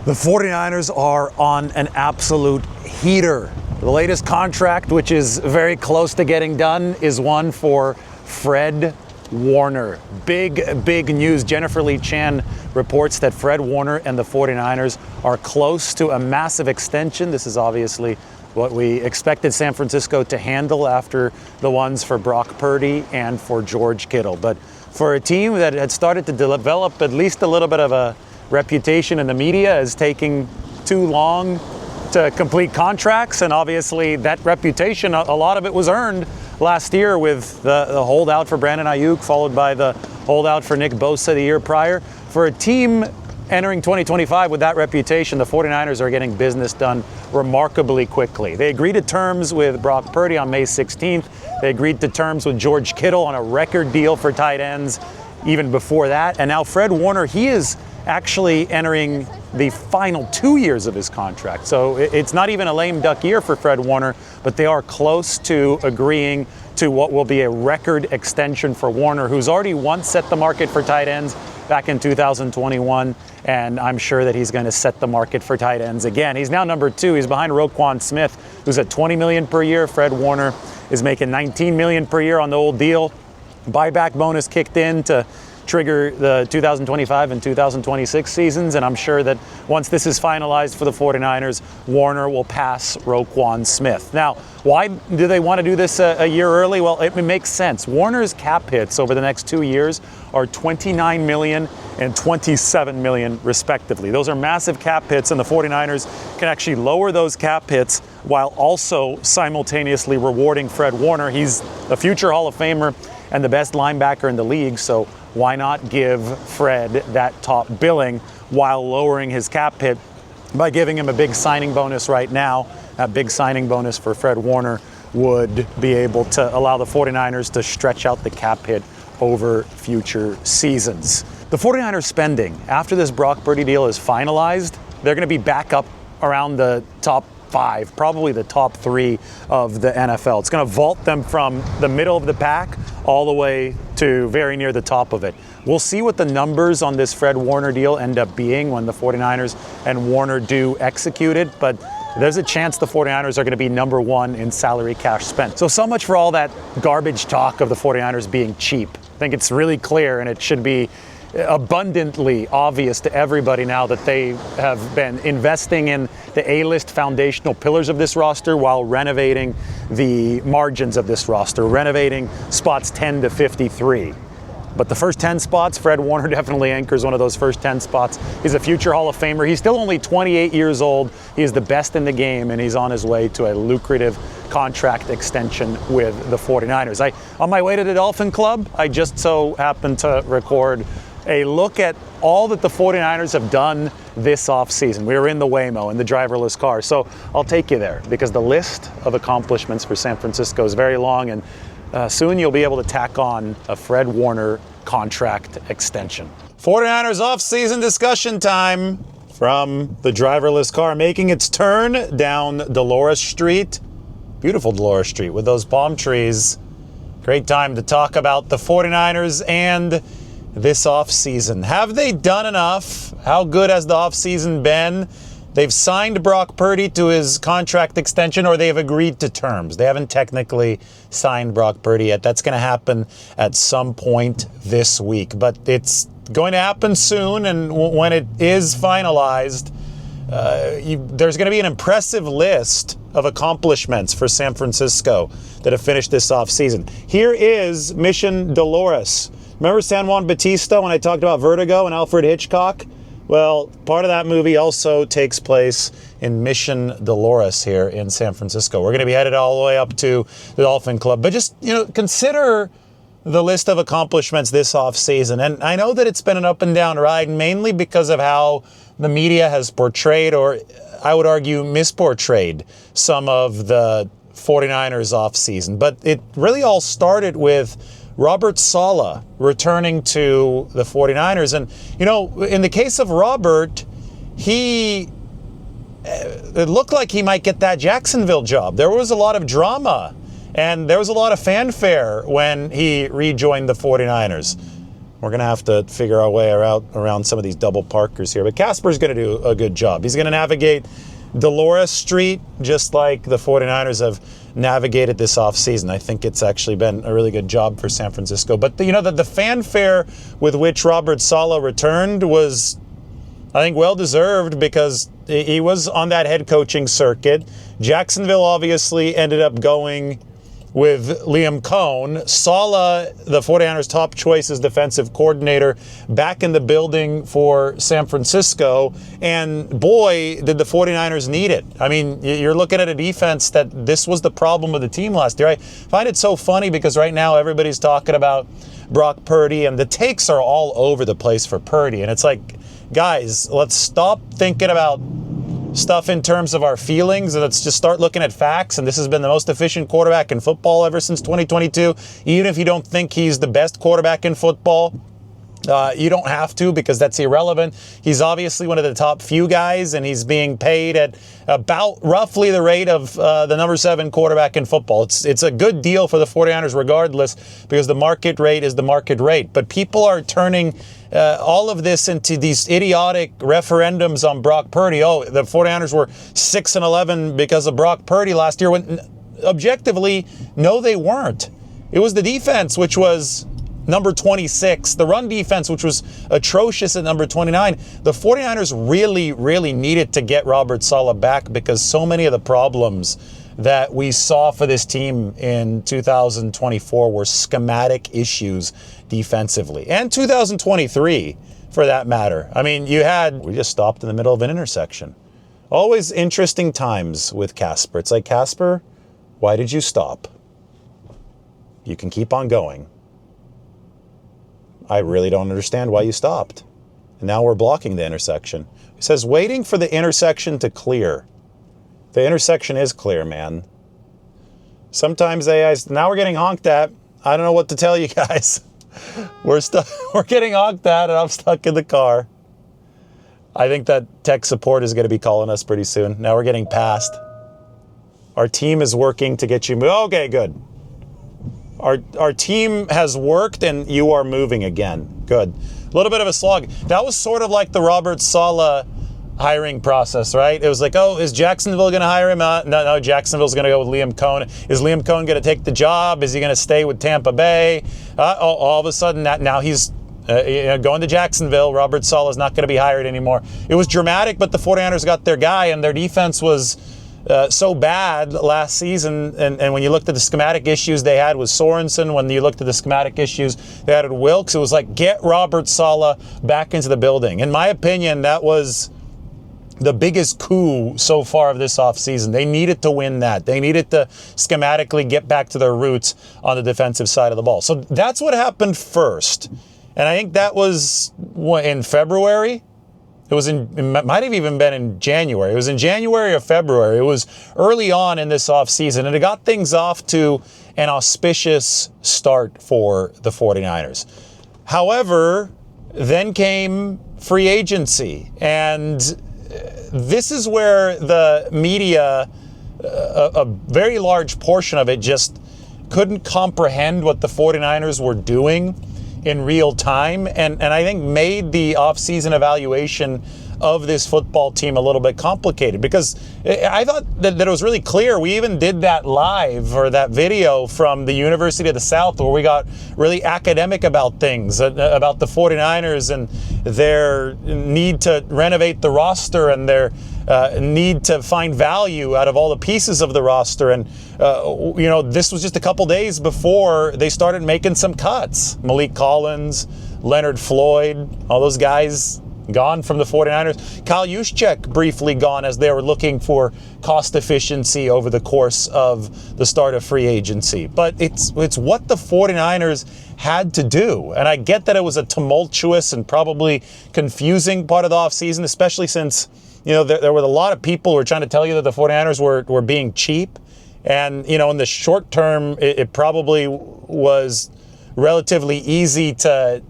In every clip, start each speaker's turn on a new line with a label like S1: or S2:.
S1: The 49ers are on an absolute heater. The latest contract, which is very close to getting done, is one for Fred Warner. Big news. Jennifer Lee Chan reports that Fred Warner and the 49ers are close to a massive extension. This is obviously what we expected San Francisco to handle after the ones for Brock Purdy and for George Kittle. But for a team that had started to develop at least a little bit of a reputation in the media as taking too long to complete contracts, and obviously that reputation, a lot of it was earned last year with the holdout for Brandon Ayuk, followed by the holdout for Nick Bosa the year prior. For a team entering 2025 with that reputation, the 49ers are getting business done remarkably quickly. They agreed to terms with Brock Purdy on May 16th. They agreed to terms with George Kittle on a record deal for tight ends even before that. And now Fred Warner, he is actually entering the final 2 years of his contract. So it's not even a lame duck year for Fred Warner, but they are close to agreeing to what will be a record extension for Warner, who's already once set the market for tight ends back in 2021, and I'm sure that he's going to set the market for tight ends again. He's now number 2. He's behind Roquan Smith, who's at $20 million per year. Fred Warner is making $19 million per year on the old deal. Buyback bonus kicked in to trigger the 2025 and 2026 seasons, and I'm sure that once this is finalized for the 49ers, Warner will pass Roquan Smith. Now, why do they want to do this a year early? Well, it makes sense. Warner's cap hits over the next 2 years are $29 million and $27 million respectively. Those are massive cap hits, and the 49ers can actually lower those cap hits while also simultaneously rewarding Fred Warner. He's a future Hall of Famer and the best linebacker in the league, so why not give Fred that top billing while lowering his cap hit by giving him a big signing bonus right now? That big signing bonus for Fred Warner would be able to allow the 49ers to stretch out the cap hit over future seasons. The 49ers spending, after this Brock Purdy deal is finalized, they're going to be back up around the top 5, probably the top 3 of the NFL. It's going to vault them from the middle of the pack all the way to very near the top of it. We'll see what the numbers on this Fred Warner deal end up being when the 49ers and Warner do execute it, but there's a chance the 49ers are going to be number 1 in salary cash spent. So much for all that garbage talk of the 49ers being cheap. I think it's really clear, and it should be abundantly obvious to everybody now that they have been investing in the A-list foundational pillars of this roster while renovating the margins of this roster, renovating spots 10 to 53. But the first 10 spots, Fred Warner definitely anchors one of those first 10 spots. He's a future Hall of Famer. He's still only 28 years old. He is the best in the game, and he's on his way to a lucrative contract extension with the 49ers. On my way to the Dolphin Club, I just so happened to record a look at all that the 49ers have done this offseason. We were in the Waymo, in the driverless car. So I'll take you there because the list of accomplishments for San Francisco is very long, and soon you'll be able to tack on a Fred Warner contract extension. 49ers offseason discussion time from the driverless car, making its turn down Dolores Street. Beautiful Dolores Street with those palm trees. Great time to talk about the 49ers and this offseason. Have they done enough? How good has the offseason been? They've signed Brock Purdy to his contract extension, or they've agreed to terms. They haven't technically signed Brock Purdy yet. That's going to happen at some point this week, but it's going to happen soon, and when it is finalized, there's going to be an impressive list of accomplishments for San Francisco that have finished this offseason. Here is Mission Dolores. Remember San Juan Bautista when I talked about Vertigo and Alfred Hitchcock? Well, part of that movie also takes place in Mission Dolores here in San Francisco. We're going to be headed all the way up to the Dolphin Club. But just, consider the list of accomplishments this offseason. And I know that it's been an up and down ride, mainly because of how the media has portrayed, or I would argue misportrayed, some of the 49ers offseason. But it really all started with Robert Saleh returning to the 49ers. And, in the case of Robert, it looked like he might get that Jacksonville job. There was a lot of drama and there was a lot of fanfare when he rejoined the 49ers. We're going to have to figure our way around some of these double parkers here. But Casper's going to do a good job. He's going to navigate Dolores Street just like the 49ers have navigated this offseason. I think it's actually been a really good job for San Francisco. But, the fanfare with which Robert Saleh returned was, I think, well-deserved because he was on that head coaching circuit. Jacksonville obviously ended up going with Liam Cohn. Saleh, the 49ers' top choice as defensive coordinator, back in the building for San Francisco. And boy, did the 49ers need it. I mean, you're looking at a defense that this was the problem with the team last year. I find it so funny because right now everybody's talking about Brock Purdy and the takes are all over the place for Purdy. And it's like, guys, let's stop thinking about stuff in terms of our feelings and let's just start looking at facts. And this has been the most efficient quarterback in football ever since 2022. Even if you don't think he's the best quarterback in football, you don't have to because that's irrelevant. He's obviously one of the top few guys and he's being paid at about roughly the rate of the number 7 quarterback in football. It's a good deal for the 49ers regardless because the market rate is the market rate. But people are turning all of this into these idiotic referendums on Brock Purdy. Oh, the 49ers were 6-11 because of Brock Purdy last year. When objectively, no, they weren't. It was the defense, which was number 26. The run defense, which was atrocious at number 29. The 49ers really, really needed to get Robert Saleh back because so many of the problems that we saw for this team in 2024 were schematic issues defensively. And 2023, for that matter. I mean, we just stopped in the middle of an intersection. Always interesting times with Casper. It's like, Casper, why did you stop? You can keep on going. I really don't understand why you stopped. And now we're blocking the intersection. It says waiting for the intersection to clear. The intersection is clear, man. Sometimes now we're getting honked at. I don't know what to tell you guys. We're getting honked at and I'm stuck in the car. I think that tech support is going to be calling us pretty soon. Now we're getting passed. Our team is working to get you moved. Okay, good. Our team has worked and you are moving again. Good. A little bit of a slog. That was sort of like the Robert Saleh hiring process, right? It was like, oh, is Jacksonville going to hire him? No, Jacksonville's going to go with Liam Cohn. Is Liam Cohn going to take the job? Is he going to stay with Tampa Bay? All of a sudden, now he's going to Jacksonville. Robert Saleh is not going to be hired anymore. It was dramatic, but the 49ers got their guy, and their defense was so bad last season. And when you looked at the schematic issues they had with Sorensen, when you looked at the schematic issues they had with Wilkes, it was like, get Robert Saleh back into the building. In my opinion, that was the biggest coup so far of this offseason. They needed to win that. They needed to schematically get back to their roots on the defensive side of the ball. So that's what happened first. And I think that was in February. It might have even been in January. It was in January or February. It was early on in this offseason, and it got things off to an auspicious start for the 49ers. However, then came free agency, and this is where the media, a very large portion of it, just couldn't comprehend what the 49ers were doing in real time, and I think made the offseason evaluation of this football team a little bit complicated, because I thought that it was really clear. We even did that live, or that video from the University of the South, where we got really academic about things, about the 49ers and their need to renovate the roster and their need to find value out of all the pieces of the roster. And, this was just a couple days before they started making some cuts. Malik Collins, Leonard Floyd, all those guys gone from the 49ers. Kyle Juszczyk briefly gone as they were looking for cost efficiency over the course of the start of free agency. But it's what the 49ers had to do. And I get that it was a tumultuous and probably confusing part of the offseason, especially since there were a lot of people who were trying to tell you that the 49ers were being cheap. And, in the short term, it probably was relatively easy to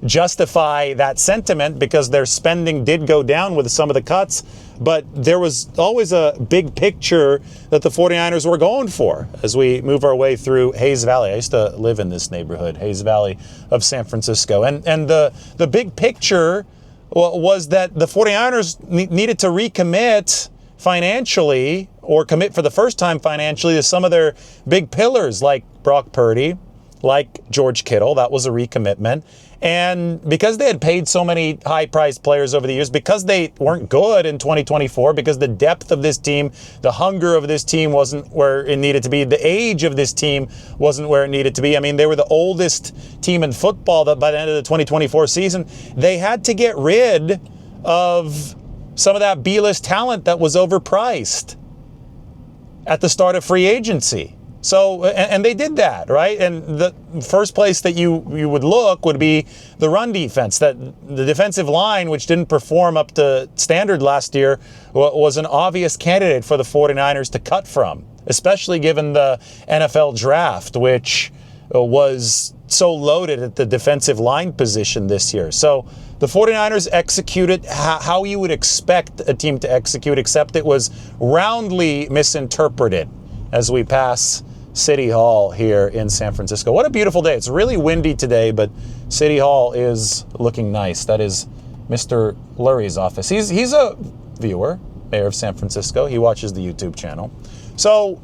S1: justify that sentiment because their spending did go down with some of the cuts, but there was always a big picture that the 49ers were going for as we move our way through Hayes Valley. I used to live in this neighborhood, Hayes Valley of San Francisco. And the big picture was that the 49ers needed to recommit financially, or commit for the first time financially, to some of their big pillars like Brock Purdy, like George Kittle. That was a recommitment. And because they had paid so many high-priced players over the years, because they weren't good in 2024, because the depth of this team, the hunger of this team wasn't where it needed to be, the age of this team wasn't where it needed to be. I mean, they were the oldest team in football that by the end of the 2024 season, they had to get rid of some of that B-list talent that was overpriced at the start of free agency. So, and they did that, right? And the first place that you would look would be the run defense. That the defensive line, which didn't perform up to standard last year, was an obvious candidate for the 49ers to cut from, especially given the NFL draft, which was so loaded at the defensive line position this year. So the 49ers executed how you would expect a team to execute, except it was roundly misinterpreted as we pass City Hall here in San Francisco. What a beautiful day. It's really windy today, but City Hall is looking nice. That is Mr. Lurie's office. He's a viewer, mayor of San Francisco. He watches the YouTube channel. So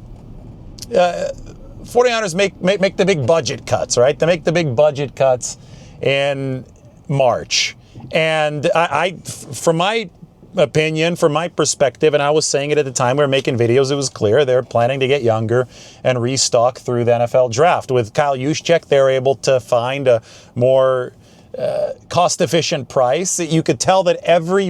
S1: 49ers make the big budget cuts, right? They make the big budget cuts in March. And I from my opinion, from my perspective, and I was saying it at the time we were making videos, it was clear they're planning to get younger and restock through the NFL draft. With Kyle Juszczyk, they were able to find a more cost-efficient price. You could tell that every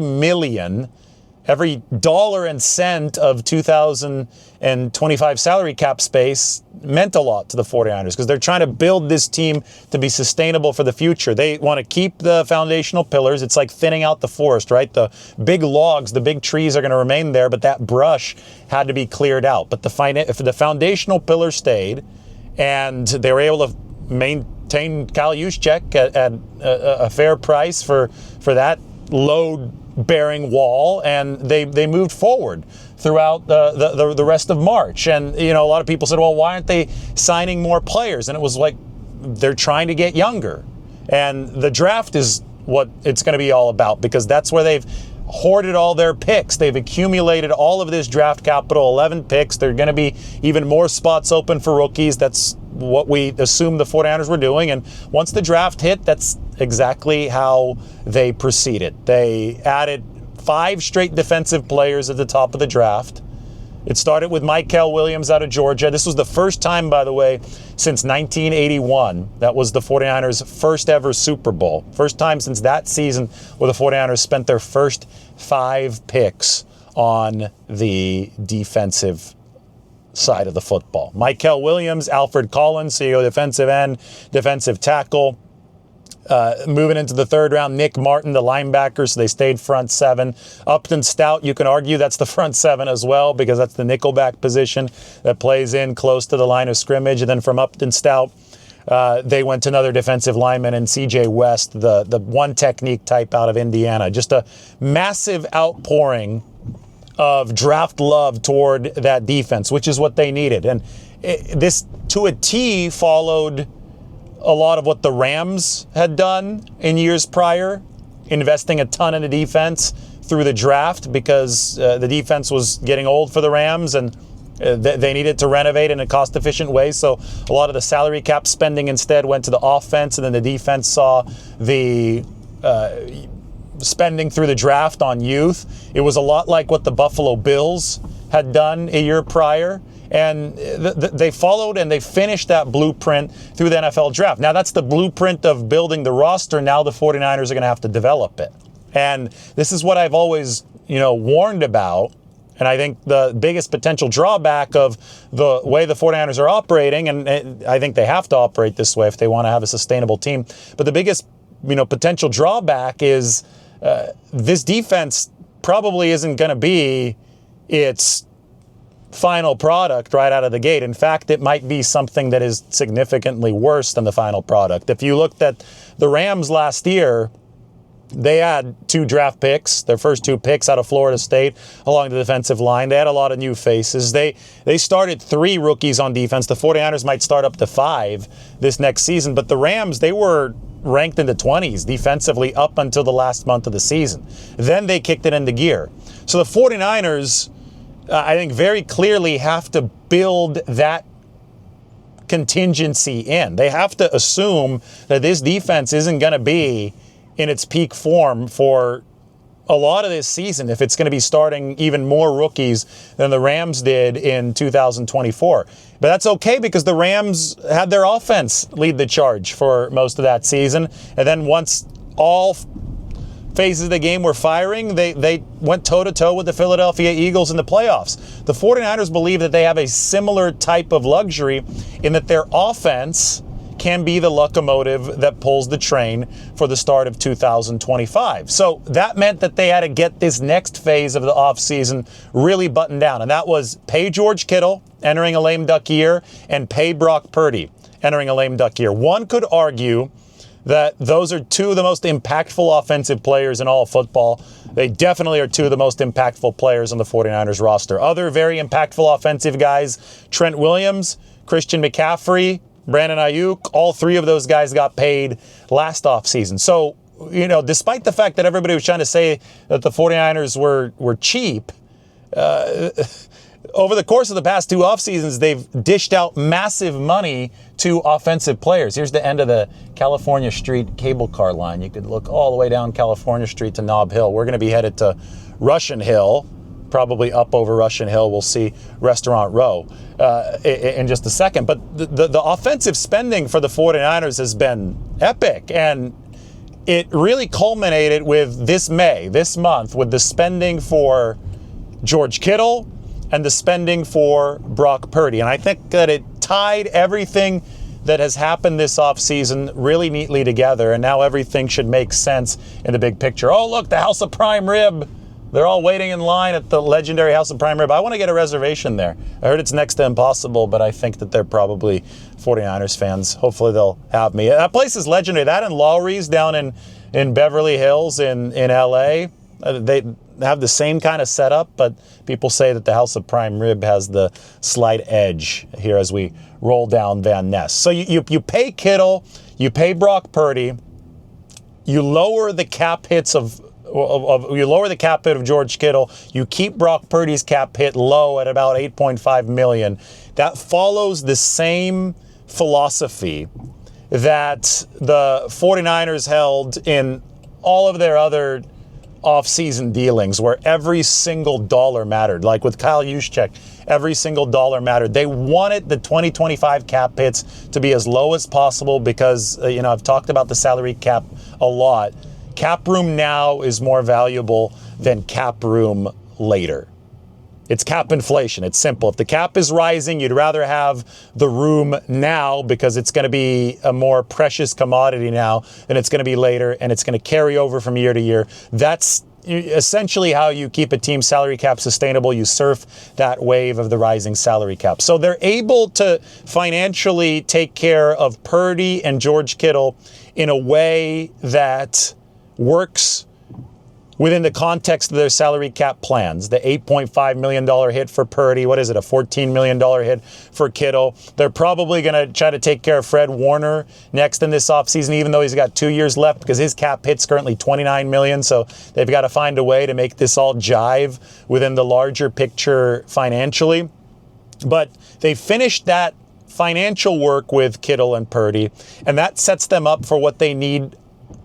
S1: dollar and cent of 2025 salary cap space meant a lot to the 49ers because they're trying to build this team to be sustainable for the future. They want to keep the foundational pillars. It's like thinning out the forest, right? The big logs, the big trees are going to remain there, but that brush had to be cleared out. But if the foundational pillars stayed and they were able to maintain Kyle Juszczyk at a fair price for that load-bearing wall, and they moved forward throughout the rest of March. And, you know, a lot of people said, well, why aren't they signing more players? And it was like, they're trying to get younger. And the draft is what it's going to be all about, because that's where they've hoarded all their picks. They've accumulated all of this draft capital, 11 picks. There are going to be even more spots open for rookies. That's what we assumed the 49ers were doing. And once the draft hit, that's exactly how they proceeded. They added 5 straight defensive players at the top of the draft. It started with Mykel Williams out of Georgia. This was the first time, by the way, since 1981. That was the 49ers' first ever Super Bowl. First time since that season where the 49ers spent their first 5 picks on the defensive side of the football. Mykel Williams, Alfred Collins, CEO defensive end, defensive tackle. Moving into the 3rd round, Nick Martin, the linebacker, so they stayed front 7. Upton Stout, you can argue that's the front 7 as well, because that's the nickelback position that plays in close to the line of scrimmage. And then from Upton Stout, they went to another defensive lineman in C.J. West, the one technique type out of Indiana. Just a massive outpouring of draft love toward that defense, which is what they needed. And this, to a T, followed a lot of what the Rams had done in years prior, investing a ton in the defense through the draft, because the defense was getting old for the Rams, and they needed to renovate in a cost-efficient way. So a lot of the salary cap spending instead went to the offense, and then the defense saw the spending through the draft on youth. It was a lot like what the Buffalo Bills had done a year prior. And they followed and they finished that blueprint through the NFL draft. Now, that's the blueprint of building the roster. Now the 49ers are going to have to develop it. And this is what I've always, warned about. And I think the biggest potential drawback of the way the 49ers are operating, and I think they have to operate this way if they want to have a sustainable team. But the biggest, potential drawback is this defense probably isn't going to be its final product right out of the gate. In fact, it might be something that is significantly worse than the final product. If you looked at the Rams last year, they had 2 draft picks, their first 2 picks out of Florida State along the defensive line. They had a lot of new faces. They started 3 rookies on defense. The 49ers might start up to 5 this next season, but the Rams, they were ranked in the 20s defensively up until the last month of the season. Then they kicked it into gear. So the 49ers, I think, very clearly have to build that contingency in. They have to assume that this defense isn't going to be in its peak form for a lot of this season if it's going to be starting even more rookies than the Rams did in 2024. But that's okay because the Rams had their offense lead the charge for most of that season. And then once all phases of the game were firing, they went toe-to-toe with the Philadelphia Eagles in the playoffs. The 49ers believe that they have a similar type of luxury in that their offense can be the locomotive that pulls the train for the start of 2025. So that meant that they had to get this next phase of the offseason really buttoned down. And that was pay George Kittle, entering a lame duck year, and pay Brock Purdy, entering a lame duck year. One could argue that those are 2 of the most impactful offensive players in all of football. They definitely are 2 of the most impactful players on the 49ers roster. Other very impactful offensive guys, Trent Williams, Christian McCaffrey, Brandon Ayuk, all 3 of those guys got paid last offseason. So, despite the fact that everybody was trying to say that the 49ers were cheap, over the course of the past 2 offseasons, they've dished out massive money to offensive players. Here's the end of the California Street cable car line. You could look all the way down California Street to Nob Hill. We're going to be headed to Russian Hill, probably up over Russian Hill. We'll see Restaurant Row in just a second. But the offensive spending for the 49ers has been epic. And it really culminated with this month, with the spending for George Kittle and the spending for Brock Purdy. And I think that it tied everything that has happened this offseason really neatly together. And now everything should make sense in the big picture. Oh, look, the House of Prime Rib. They're all waiting in line at the legendary House of Prime Rib. I want to get a reservation there. I heard it's next to impossible, but I think that they're probably 49ers fans. Hopefully they'll have me. That place is legendary. That and Lowry's down in Beverly Hills in LA. They have the same kind of setup, but people say that the House of Prime Rib has the slight edge here as we roll down Van Ness. So you pay Kittle, you pay Brock Purdy, you lower the cap hits of George Kittle. You keep Brock Purdy's cap hit low at about $8.5 million. That follows the same philosophy that the 49ers held in all of their other off-season dealings, where every single dollar mattered. Like with Kyle Juszczyk, every single dollar mattered. They wanted the 2025 cap hits to be as low as possible because, I've talked about the salary cap a lot. Cap room now is more valuable than cap room later. It's cap inflation. It's simple. If the cap is rising, you'd rather have the room now because it's going to be a more precious commodity now than it's going to be later, and it's going to carry over from year to year. That's essentially how you keep a team's salary cap sustainable. You surf that wave of the rising salary cap. So they're able to financially take care of Purdy and George Kittle in a way that works within the context of their salary cap plans. The $8.5 million hit for Purdy. What is it? A $14 million hit for Kittle. They're probably going to try to take care of Fred Warner next in this offseason, even though he's got 2 years left because his cap hit's currently $29 million. So they've got to find a way to make this all jive within the larger picture financially. But they finished that financial work with Kittle and Purdy, and that sets them up for what they need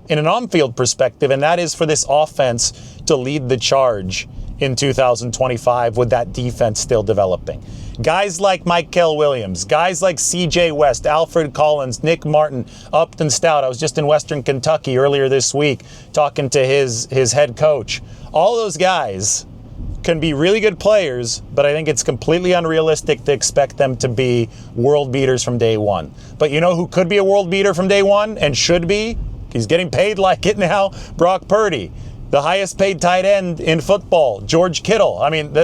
S1: in an on-field perspective, and that is for this offense to lead the charge in 2025 with that defense still developing. Guys like Mykel Williams, guys like C.J. West, Alfred Collins, Nick Martin, Upton Stout. I was just in Western Kentucky earlier this week talking to his head coach. All those guys can be really good players, but I think it's completely unrealistic to expect them to be world beaters from day one. But you know who could be a world beater from day one and should be? He's getting paid like it now. Brock Purdy, the highest paid tight end in football. George Kittle. I mean,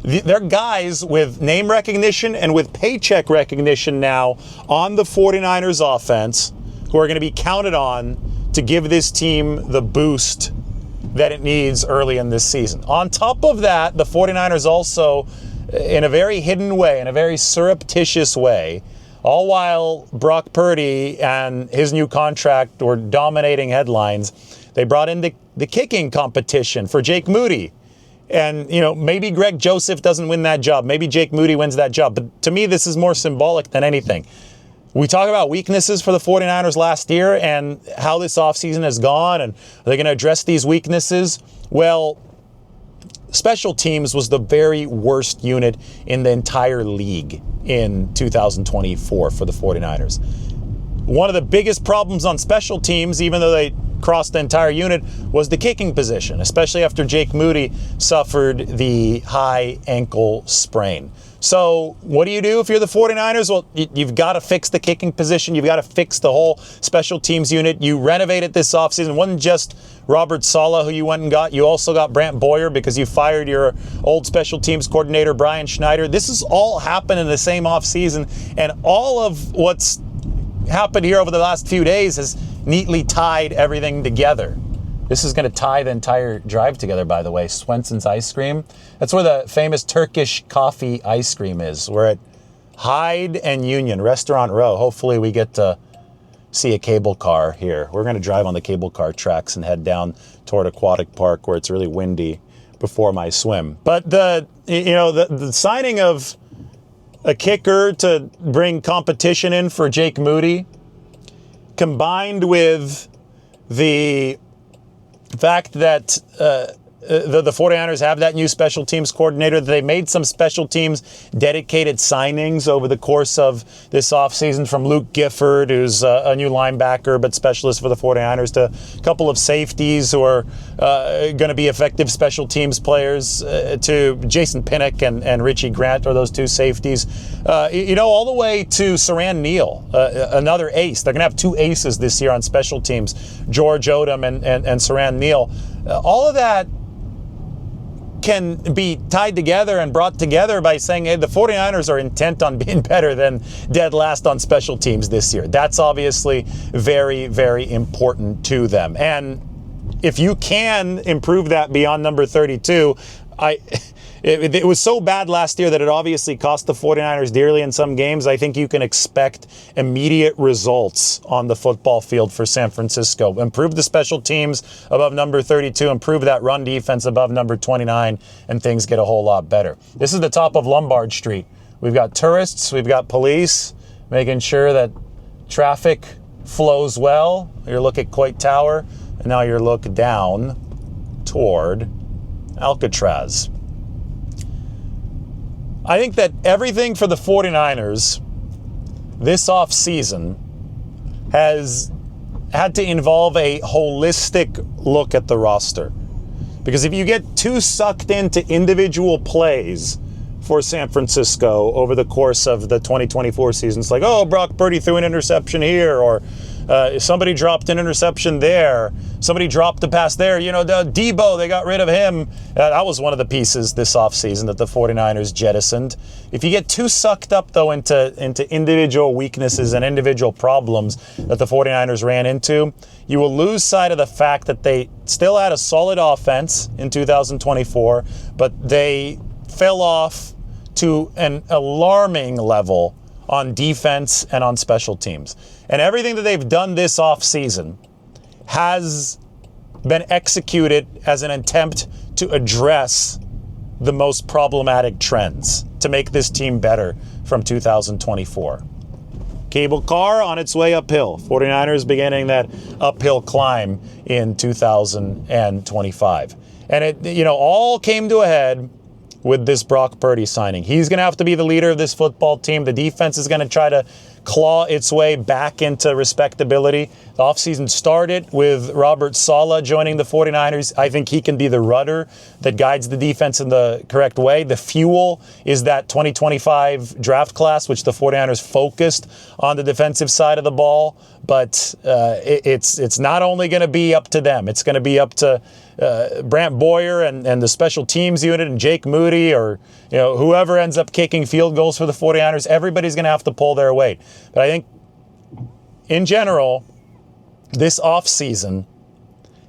S1: They're guys with name recognition and with paycheck recognition now on the 49ers offense who are going to be counted on to give this team the boost that it needs early in this season. On top of that, the 49ers also, in a very hidden way, in a very surreptitious way, all while Brock Purdy and his new contract were dominating headlines, they brought in the kicking competition for Jake Moody. And, maybe Greg Joseph doesn't win that job. Maybe Jake Moody wins that job. But to me, this is more symbolic than anything. We talk about weaknesses for the 49ers last year and how this offseason has gone, and are they going to address these weaknesses? Well, special teams was the very worst unit in the entire league in 2024 for the 49ers. One of the biggest problems on special teams, even though they crossed the entire unit, was the kicking position, especially after Jake Moody suffered the high ankle sprain. So what do you do if you're the 49ers? Well, you've got to fix the kicking position. You've got to fix the whole special teams unit. You renovated this offseason. It wasn't just Robert Saleh who you went and got. You also got Brant Boyer because you fired your old special teams coordinator, Brian Schneider. This has all happened in the same offseason, and all of what's happened here over the last few days has neatly tied everything together. This is going to tie the entire drive together, by the way. Swenson's Ice Cream. That's where the famous Turkish coffee ice cream is. We're at Hyde and Union, Restaurant Row. Hopefully we get to see a cable car here. We're going to drive on the cable car tracks and head down toward Aquatic Park where it's really windy before my swim. But the signing of a kicker to bring competition in for Jake Moody, combined with the fact that the 49ers have that new special teams coordinator. They made some special teams dedicated signings over the course of this offseason, from Luke Gifford, who's a new linebacker but specialist for the 49ers, to a couple of safeties who are going to be effective special teams players, to Jason Pinnock and Richie Grant are those two safeties. All the way to Saran Neal, another ace. They're going to have two aces this year on special teams, George Odom and Saran Neal. All of that can be tied together and brought together by saying, hey, the 49ers are intent on being better than dead last on special teams this year. That's obviously very, very important to them. And if you can improve that beyond number 32, it was so bad last year that it obviously cost the 49ers dearly in some games. I think you can expect immediate results on the football field for San Francisco. Improve the special teams above number 32, improve that run defense above number 29, and things get a whole lot better. This is the top of Lombard Street. We've got tourists, we've got police, making sure that traffic flows well. You look at Coit Tower, and now you look down toward Alcatraz. I think that everything for the 49ers this offseason has had to involve a holistic look at the roster. Because if you get too sucked into individual plays for San Francisco over the course of the 2024 season, it's like, oh, Brock Purdy threw an interception here, or somebody dropped an interception there, somebody dropped a pass there. Debo, they got rid of him. That was one of the pieces this offseason that the 49ers jettisoned. If you get too sucked up, though, into individual weaknesses and individual problems that the 49ers ran into, you will lose sight of the fact that they still had a solid offense in 2024, but they fell off to an alarming level on defense and on special teams. And everything that they've done this offseason has been executed as an attempt to address the most problematic trends to make this team better from 2024. Cable car on its way uphill. 49ers beginning that uphill climb in 2025. And it, all came to a head with this Brock Purdy signing. He's going to have to be the leader of this football team. The defense is going to try to claw its way back into respectability. The offseason started with Robert Saleh joining the 49ers. I think he can be the rudder that guides the defense in the correct way. The fuel is that 2025 draft class, which the 49ers focused on the defensive side of the ball. But it's not only going to be up to them. It's going to be up to Brant Boyer and the special teams unit and Jake Moody, or whoever ends up kicking field goals for the 49ers. Everybody's going to have to pull their weight. But I think in general, this offseason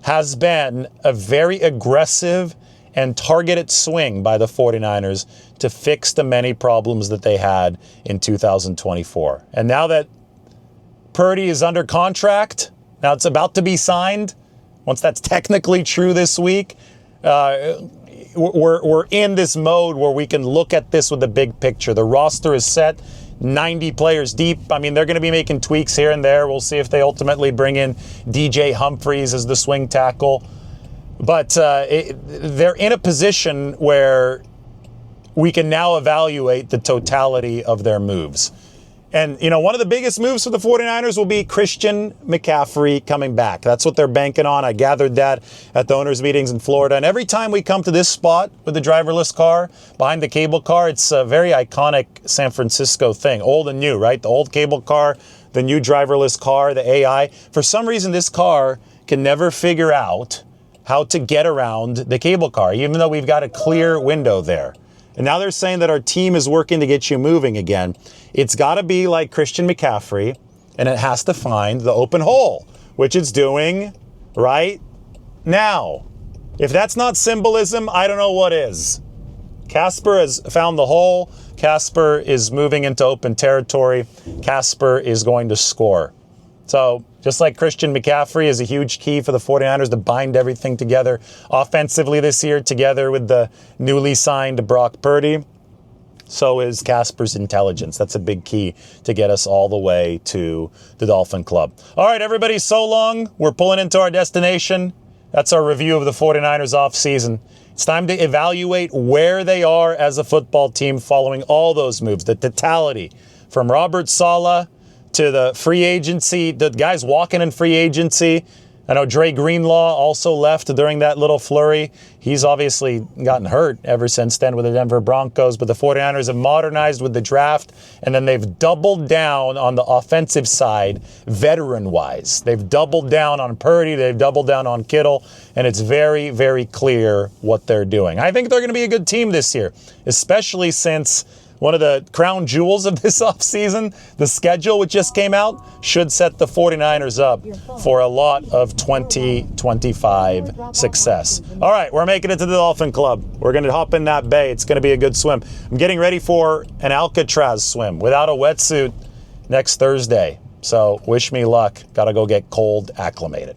S1: has been a very aggressive and targeted swing by the 49ers to fix the many problems that they had in 2024. And now that Purdy is under contract, now it's about to be signed, once that's technically true this week, we're in this mode where we can look at this with the big picture. The roster is set, 90 players deep. I mean, they're going to be making tweaks here and there. We'll see if they ultimately bring in DJ Humphries as the swing tackle. But they're in a position where we can now evaluate the totality of their moves. And, one of the biggest moves for the 49ers will be Christian McCaffrey coming back. That's what they're banking on. I gathered that at the owners' meetings in Florida. And every time we come to this spot with the driverless car, behind the cable car, it's a very iconic San Francisco thing. Old and new, right? The old cable car, the new driverless car, the AI. For some reason, this car can never figure out how to get around the cable car, even though we've got a clear window there. And now they're saying that our team is working to get you moving again. It's got to be like Christian McCaffrey, and it has to find the open hole, which it's doing right now. If that's not symbolism, I don't know what is. Casper has found the hole. Casper is moving into open territory. Casper is going to score. So just like Christian McCaffrey is a huge key for the 49ers to bind everything together offensively this year, together with the newly signed Brock Purdy, so is Casper's intelligence. That's a big key to get us all the way to the Dolphin Club. All right, everybody, so long. We're pulling into our destination. That's our review of the 49ers offseason. It's time to evaluate where they are as a football team following all those moves, the totality from Robert Saleh to the free agency, the guys walking in free agency. I know Dre Greenlaw also left during that little flurry. He's obviously gotten hurt ever since then with the Denver Broncos, but the 49ers have modernized with the draft, and then they've doubled down on the offensive side, veteran-wise. They've doubled down on Purdy, they've doubled down on Kittle, and it's very, very clear what they're doing. I think they're going to be a good team this year, especially since one of the crown jewels of this offseason, the schedule which just came out, should set the 49ers up for a lot of 2025 success. All right, we're making it to the Dolphin Club. We're going to hop in that bay. It's going to be a good swim. I'm getting ready for an Alcatraz swim without a wetsuit next Thursday. So wish me luck. Got to go get cold acclimated.